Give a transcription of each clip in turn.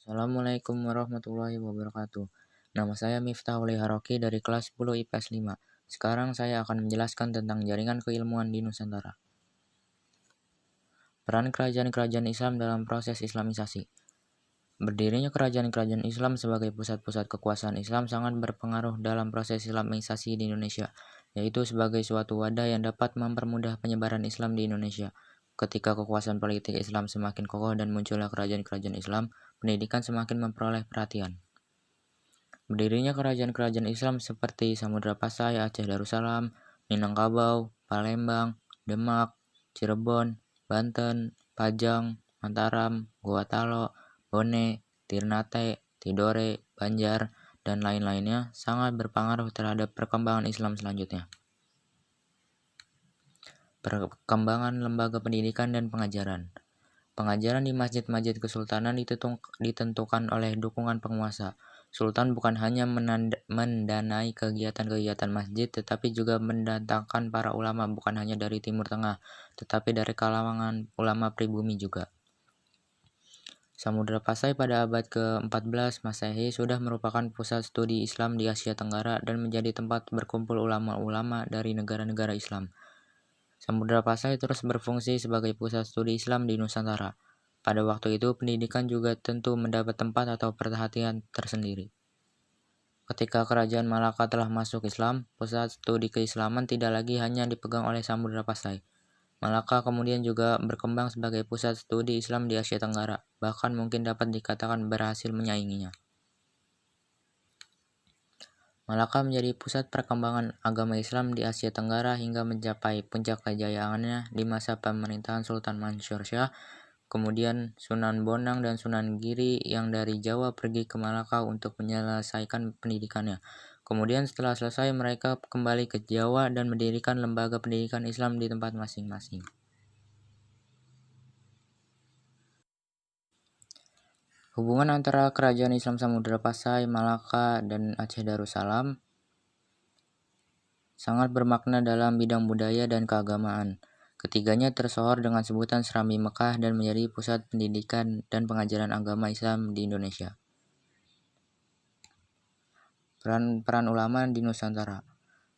Assalamualaikum warahmatullahi wabarakatuh. Nama saya Miftahul Haroki dari kelas 10 IPS 5. Sekarang saya akan menjelaskan tentang jaringan keilmuan di Nusantara. Peran kerajaan-kerajaan Islam dalam proses Islamisasi. Berdirinya kerajaan-kerajaan Islam sebagai pusat-pusat kekuasaan Islam sangat berpengaruh dalam proses Islamisasi di Indonesia, yaitu sebagai suatu wadah yang dapat mempermudah penyebaran Islam di Indonesia. Ketika kekuasaan politik Islam semakin kokoh dan munculnya kerajaan-kerajaan Islam, pendidikan semakin memperoleh perhatian. Berdirinya kerajaan-kerajaan Islam seperti Samudra Pasai, Aceh Darussalam, Minangkabau, Palembang, Demak, Cirebon, Banten, Pajang, Mataram, Gorontalo, Bone, Ternate, Tidore, Banjar, dan lain-lainnya sangat berpengaruh terhadap perkembangan Islam selanjutnya. Perkembangan lembaga pendidikan dan pengajaran. Pengajaran di masjid-masjid kesultanan ditentukan oleh dukungan penguasa. Sultan bukan hanya mendanai kegiatan-kegiatan masjid, tetapi juga mendatangkan para ulama bukan hanya dari Timur Tengah, tetapi dari kalangan ulama pribumi juga. Samudra Pasai pada abad ke-14 Masehi sudah merupakan pusat studi Islam di Asia Tenggara dan menjadi tempat berkumpul ulama-ulama dari negara-negara Islam. Samudra Pasai terus berfungsi sebagai pusat studi Islam di Nusantara. Pada waktu itu, pendidikan juga tentu mendapat tempat atau perhatian tersendiri. Ketika kerajaan Malaka telah masuk Islam, pusat studi keislaman tidak lagi hanya dipegang oleh Samudra Pasai. Malaka kemudian juga berkembang sebagai pusat studi Islam di Asia Tenggara, bahkan mungkin dapat dikatakan berhasil menyainginya. Malaka menjadi pusat perkembangan agama Islam di Asia Tenggara hingga mencapai puncak kejayaannya di masa pemerintahan Sultan Mansur Shah. Kemudian Sunan Bonang dan Sunan Giri yang dari Jawa pergi ke Malaka untuk menyelesaikan pendidikannya. Kemudian setelah selesai mereka kembali ke Jawa dan mendirikan lembaga pendidikan Islam di tempat masing-masing. Hubungan antara kerajaan Islam Samudra Pasai, Malaka, dan Aceh Darussalam sangat bermakna dalam bidang budaya dan keagamaan. Ketiganya tersohor dengan sebutan Serambi Mekah dan menjadi pusat pendidikan dan pengajaran agama Islam di Indonesia. Peran ulama di Nusantara.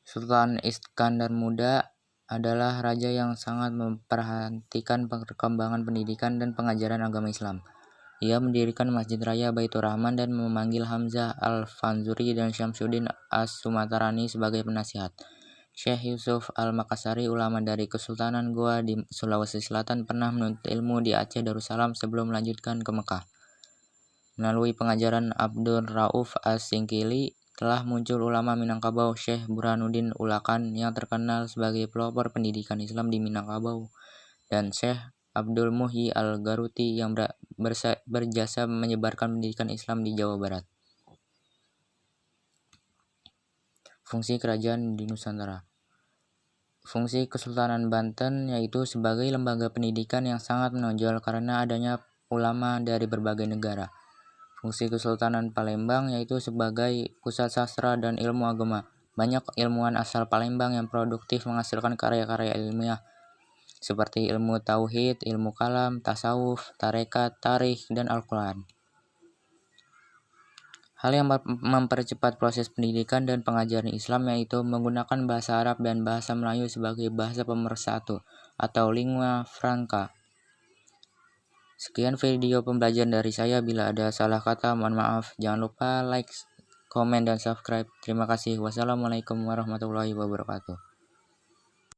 Sultan Iskandar Muda adalah raja yang sangat memperhatikan perkembangan pendidikan dan pengajaran agama Islam. Ia mendirikan Masjid Raya Baitur Rahman dan memanggil Hamzah Al-Fanzuri dan Syamsuddin As-Sumatarani sebagai penasihat. Syekh Yusuf Al-Makassari, ulama dari Kesultanan Goa di Sulawesi Selatan, pernah menuntut ilmu di Aceh Darussalam sebelum melanjutkan ke Mekah. Melalui pengajaran Abdul Rauf As-Singkili, telah muncul ulama Minangkabau Syekh Burhanuddin Ulakan yang terkenal sebagai pelopor pendidikan Islam di Minangkabau, dan Syekh Abdul Muhyi Al-Garuti yang berjasa menyebarkan pendidikan Islam di Jawa Barat. Fungsi kerajaan di Nusantara. Fungsi Kesultanan Banten yaitu sebagai lembaga pendidikan yang sangat menonjol karena adanya ulama dari berbagai negara. Fungsi Kesultanan Palembang yaitu sebagai pusat sastra dan ilmu agama. Banyak ilmuwan asal Palembang yang produktif menghasilkan karya-karya ilmiah seperti ilmu tauhid, ilmu kalam, tasawuf, tarekat, tarikh, dan Al-Quran. Hal yang mempercepat proses pendidikan dan pengajaran Islam yaitu menggunakan bahasa Arab dan bahasa Melayu sebagai bahasa pemersatu atau lingua franca. Sekian video pembelajaran dari saya. Bila ada salah kata, mohon maaf. Jangan lupa like, komen, dan subscribe. Terima kasih. Wassalamualaikum warahmatullahi wabarakatuh.